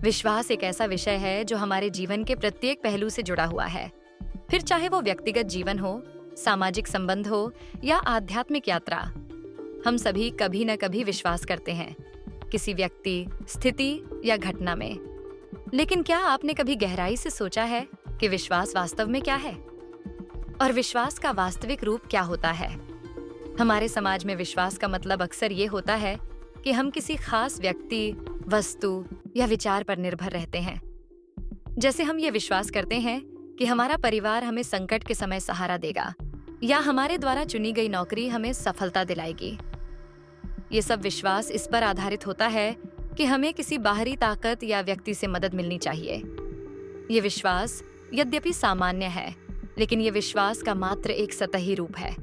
विश्वास एक ऐसा विषय है जो हमारे जीवन के प्रत्येक पहलू से जुड़ा हुआ है। फिर चाहे वो व्यक्तिगत जीवन हो, सामाजिक संबंध हो या आध्यात्मिक यात्रा, हम सभी कभी न कभी विश्वास करते हैं, किसी व्यक्ति, स्थिति या घटना में। लेकिन क्या आपने कभी गहराई से सोचा है कि विश्वास वास्तव में क्या है? और विश्वास का वास्तविक रूप क्या होता है? हमारे समाज में विश्वास का मतलब अक्सर ये होता है कि हम किसी खास व्यक्ति, वस्तु या विचार पर निर्भर रहते हैं। जैसे हम ये विश्वास करते हैं कि हमारा परिवार हमें संकट के समय सहारा देगा या हमारे द्वारा चुनी गई नौकरी हमें सफलता दिलाएगी। ये सब विश्वास इस पर आधारित होता है कि हमें किसी बाहरी ताकत या व्यक्ति से मदद मिलनी चाहिए। ये विश्वास यद्यपि सामान्य है, लेकिन ये विश्वास का मात्र एक सतही रूप है।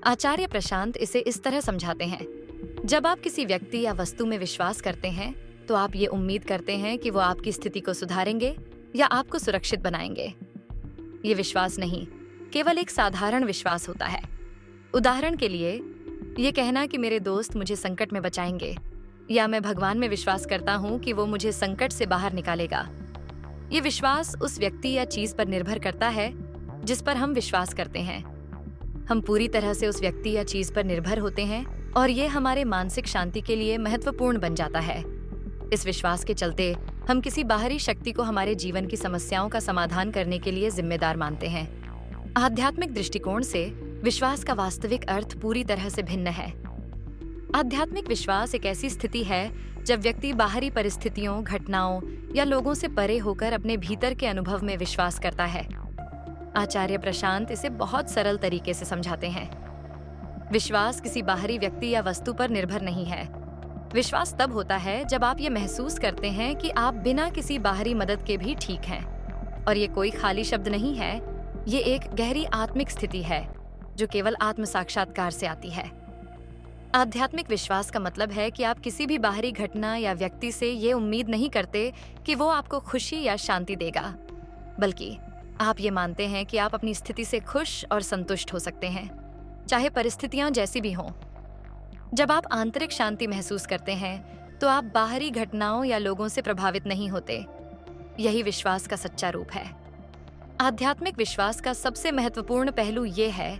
आचार्य प्रशांत इसे इस तरह समझाते हैं, जब आप किसी व्यक्ति या वस्तु में विश्वास करते हैं तो आप ये उम्मीद करते हैं कि वो आपकी स्थिति को सुधारेंगे या आपको सुरक्षित बनाएंगे। ये विश्वास नहीं, केवल एक साधारण विश्वास होता है। उदाहरण के लिए, ये कहना कि मेरे दोस्त मुझे संकट में बचाएंगे या मैं भगवान में विश्वास करता हूँ कि वो मुझे संकट से बाहर निकालेगा। ये विश्वास उस व्यक्ति या चीज पर निर्भर करता है जिस पर हम विश्वास करते हैं। हम पूरी तरह से उस व्यक्ति या चीज पर निर्भर होते हैं और ये हमारे मानसिक शांति के लिए महत्वपूर्ण बन जाता है। इस विश्वास के चलते हम किसी बाहरी शक्ति को हमारे जीवन की समस्याओं का समाधान करने के लिए जिम्मेदार मानते हैं। आध्यात्मिक दृष्टिकोण से विश्वास का वास्तविक अर्थ पूरी तरह से भिन्न है। आध्यात्मिक विश्वास एक ऐसी स्थिति है जब व्यक्ति बाहरी परिस्थितियों, घटनाओं या लोगों से परे होकर अपने भीतर के अनुभव में विश्वास करता है। आचार्य प्रशांत इसे बहुत सरल तरीके से समझाते हैं। विश्वास किसी बाहरी व्यक्ति या वस्तु पर निर्भर नहीं है। विश्वास तब होता है जब आप ये महसूस करते हैं कि आप बिना किसी बाहरी मदद के भी ठीक हैं। और ये कोई खाली शब्द नहीं है, ये एक गहरी आत्मिक स्थिति है जो केवल आत्म साक्षात्कार से आती है। आध्यात्मिक विश्वास का मतलब है कि आप किसी भी बाहरी घटना या व्यक्ति से ये उम्मीद नहीं करते कि वो आपको खुशी या शांति देगा, बल्कि आप ये मानते हैं कि आप अपनी स्थिति से खुश और संतुष्ट हो सकते हैं, चाहे परिस्थितियां जैसी भी हों। जब आप आंतरिक शांति महसूस करते हैं तो आप बाहरी घटनाओं या लोगों से प्रभावित नहीं होते। यही विश्वास का सच्चा रूप है। आध्यात्मिक विश्वास का सबसे महत्वपूर्ण पहलू ये है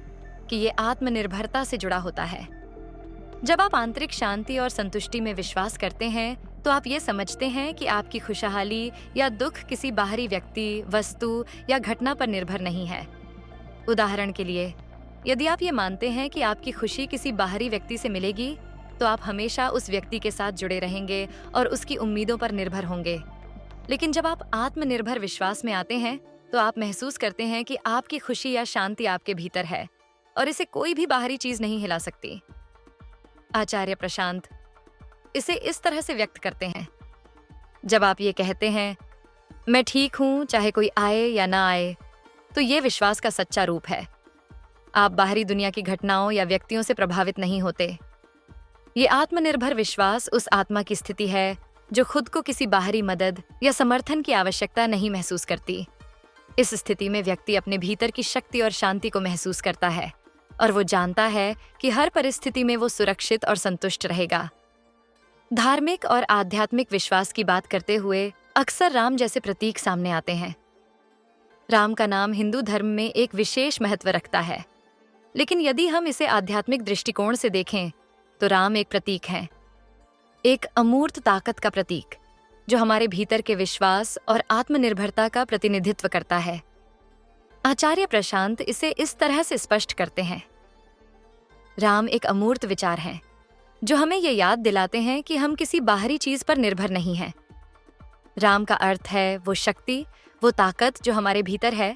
कि ये आत्मनिर्भरता से जुड़ा होता है। जब आप आंतरिक शांति और संतुष्टि में विश्वास करते हैं तो आप ये समझते हैं कि आपकी खुशहाली या दुख किसी बाहरी व्यक्ति, वस्तु या घटना पर निर्भर नहीं है। उदाहरण के लिए, यदि आप ये मानते हैं कि आपकी खुशी किसी बाहरी व्यक्ति से मिलेगी, तो आप हमेशा उस व्यक्ति के साथ जुड़े रहेंगे और उसकी उम्मीदों पर निर्भर होंगे। लेकिन जब आप आत्मनिर्भर विश्वास में आते हैं तो आप महसूस करते हैं कि आपकी खुशी या शांति आपके भीतर है और इसे कोई भी बाहरी चीज नहीं हिला सकती। आचार्य प्रशांत इसे इस तरह से व्यक्त करते हैं, जब आप ये कहते हैं, मैं ठीक हूं चाहे कोई आए या ना आए, तो ये विश्वास का सच्चा रूप है। आप बाहरी दुनिया की घटनाओं या व्यक्तियों से प्रभावित नहीं होते। ये आत्मनिर्भर विश्वास उस आत्मा की स्थिति है जो खुद को किसी बाहरी मदद या समर्थन की आवश्यकता नहीं महसूस करती। इस स्थिति में व्यक्ति अपने भीतर की शक्ति और शांति को महसूस करता है और वो जानता है कि हर परिस्थिति में वो सुरक्षित और संतुष्ट रहेगा। धार्मिक और आध्यात्मिक विश्वास की बात करते हुए अक्सर राम जैसे प्रतीक सामने आते हैं। राम का नाम हिंदू धर्म में एक विशेष महत्व रखता है, लेकिन यदि हम इसे आध्यात्मिक दृष्टिकोण से देखें तो राम एक प्रतीक है, एक अमूर्त ताकत का प्रतीक जो हमारे भीतर के विश्वास और आत्मनिर्भरता का प्रतिनिधित्व करता है। आचार्य प्रशांत इसे इस तरह से स्पष्ट करते हैं, राम एक अमूर्त विचार हैं जो हमें ये याद दिलाते हैं कि हम किसी बाहरी चीज पर निर्भर नहीं हैं। राम का अर्थ है वो शक्ति, वो ताकत जो हमारे भीतर है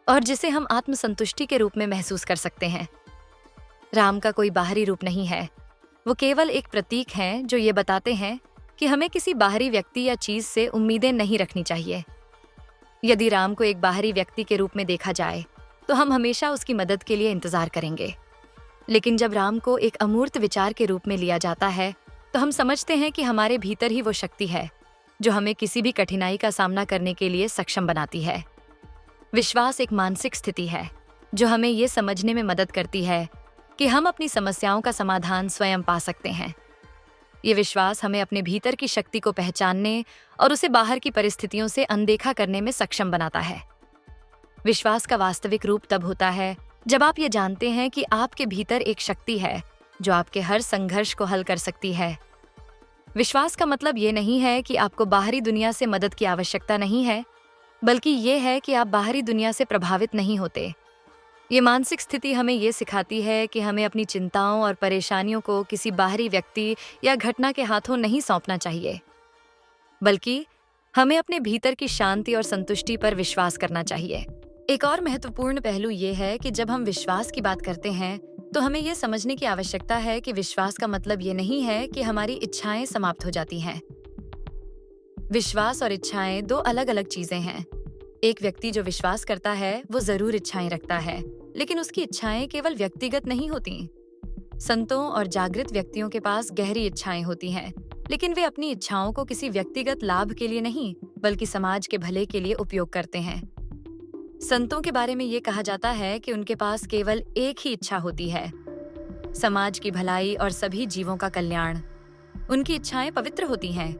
और जिसे हम आत्मसंतुष्टि के रूप में महसूस कर सकते हैं। राम का कोई बाहरी रूप नहीं है, वो केवल एक प्रतीक हैं जो ये बताते हैं कि हमें किसी बाहरी व्यक्ति या चीज से उम्मीदें नहीं रखनी चाहिए। यदि राम को एक बाहरी व्यक्ति के रूप में देखा जाए तो हम हमेशा उसकी मदद के लिए इंतजार करेंगे, लेकिन जब राम को एक अमूर्त विचार के रूप में लिया जाता है तो हम समझते हैं कि हमारे भीतर ही वो शक्ति है जो हमें किसी भी कठिनाई का सामना करने के लिए सक्षम बनाती है। विश्वास एक मानसिक स्थिति है जो हमें ये समझने में मदद करती है कि हम अपनी समस्याओं का समाधान स्वयं पा सकते हैं। ये विश्वास हमें अपने भीतर की शक्ति को पहचानने और उसे बाहर की परिस्थितियों से अनदेखा करने में सक्षम बनाता है। विश्वास का वास्तविक रूप तब होता है जब आप ये जानते हैं कि आपके भीतर एक शक्ति है जो आपके हर संघर्ष को हल कर सकती है। विश्वास का मतलब ये नहीं है कि आपको बाहरी दुनिया से मदद की आवश्यकता नहीं है, बल्कि ये है कि आप बाहरी दुनिया से प्रभावित नहीं होते। ये मानसिक स्थिति हमें ये सिखाती है कि हमें अपनी चिंताओं और परेशानियों को किसी बाहरी व्यक्ति या घटना के हाथों नहीं सौंपना चाहिए, बल्कि हमें अपने भीतर की शांति और संतुष्टि पर विश्वास करना चाहिए। एक और महत्वपूर्ण पहलू ये है कि जब हम विश्वास की बात करते हैं तो हमें यह समझने की आवश्यकता है कि विश्वास का मतलब ये नहीं है कि हमारी इच्छाएं समाप्त हो जाती हैं। विश्वास और इच्छाएं दो अलग अलग चीजें हैं। एक व्यक्ति जो विश्वास करता है वो जरूर इच्छाएं रखता है, लेकिन उसकी इच्छाएं केवल व्यक्तिगत नहीं होती। संतों और जागृत व्यक्तियों के पास गहरी इच्छाएं होती हैं, लेकिन वे अपनी इच्छाओं को किसी व्यक्तिगत लाभ के लिए नहीं, बल्कि समाज के भले के लिए उपयोग करते हैं। संतों के बारे में ये कहा जाता है कि उनके पास केवल एक ही इच्छा होती है, समाज की भलाई और सभी जीवों का कल्याण। उनकी इच्छाएं पवित्र होती हैं,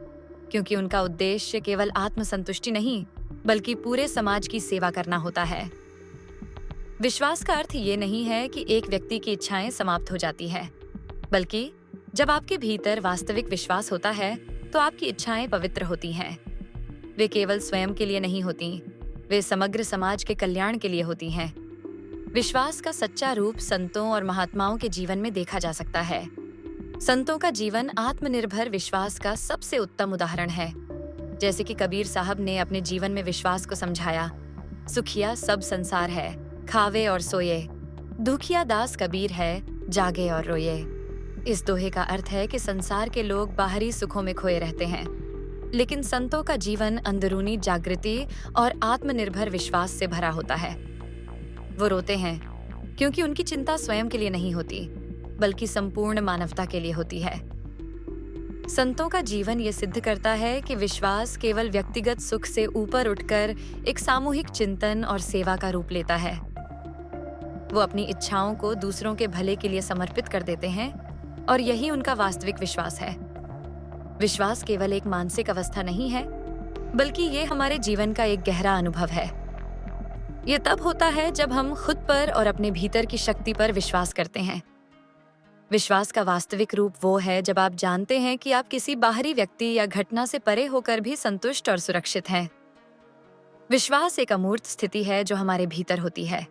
क्योंकि उनका उद्देश्य केवल आत्मसंतुष्टि नहीं, बल्कि पूरे समाज की सेवा करना होता है। विश्वास का अर्थ ये नहीं है कि एक व्यक्ति की इच्छाएं समाप्त हो जाती है, बल्कि जब आपके भीतर वास्तविक विश्वास होता है तो आपकी इच्छाएं पवित्र होती हैं। वे केवल स्वयं के लिए नहीं होती, वे समग्र समाज के कल्याण के लिए होती हैं। विश्वास का सच्चा रूप संतों और महात्माओं के जीवन में देखा जा सकता है। संतों का जीवन आत्मनिर्भर विश्वास का सबसे उत्तम उदाहरण है। जैसे कि कबीर साहब ने अपने जीवन में विश्वास को समझाया, सुखिया सब संसार है, खावे और सोए, दुखिया दास कबीर है, जागे और रोए। इस दोहे का अर्थ है कि संसार के लोग बाहरी सुखों में खोए रहते हैं, लेकिन संतों का जीवन अंदरूनी जागृति और आत्मनिर्भर विश्वास से भरा होता है। वो रोते हैं क्योंकि उनकी चिंता स्वयं के लिए नहीं होती, बल्कि संपूर्ण मानवता के लिए होती है। संतों का जीवन ये सिद्ध करता है कि विश्वास केवल व्यक्तिगत सुख से ऊपर उठकर एक सामूहिक चिंतन और सेवा का रूप लेता है। वो अपनी इच्छाओं को दूसरों के भले के लिए समर्पित कर देते हैं, और यही उनका वास्तविक विश्वास है। विश्वास केवल एक मानसिक अवस्था नहीं है, बल्कि ये हमारे जीवन का एक गहरा अनुभव है। ये तब होता है जब हम खुद पर और अपने भीतर की शक्ति पर विश्वास करते हैं। विश्वास का वास्तविक रूप वो है जब आप जानते हैं कि आप किसी बाहरी व्यक्ति या घटना से परे होकर भी संतुष्ट और सुरक्षित हैं। विश्वास एक अमूर्त स्थिति है जो हमारे भीतर होती है।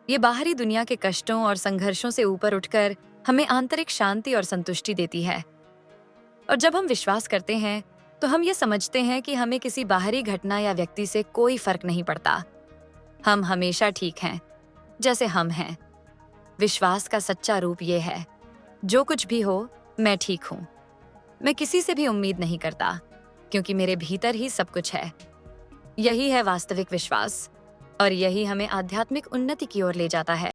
ये बाहरी दुनिया के कष्टों और संघर्षों से ऊपर उठकर हमें आंतरिक शांति और संतुष्टि देती है। और जब हम विश्वास करते हैं तो हम ये समझते हैं कि हमें किसी बाहरी घटना या व्यक्ति से कोई फर्क नहीं पड़ता। हम हमेशा ठीक हैं जैसे हम हैं। विश्वास का सच्चा रूप ये है, जो कुछ भी हो मैं ठीक हूँ। मैं किसी से भी उम्मीद नहीं करता, क्योंकि मेरे भीतर ही सब कुछ है। यही है वास्तविक विश्वास, और यही हमें आध्यात्मिक उन्नति की ओर ले जाता है।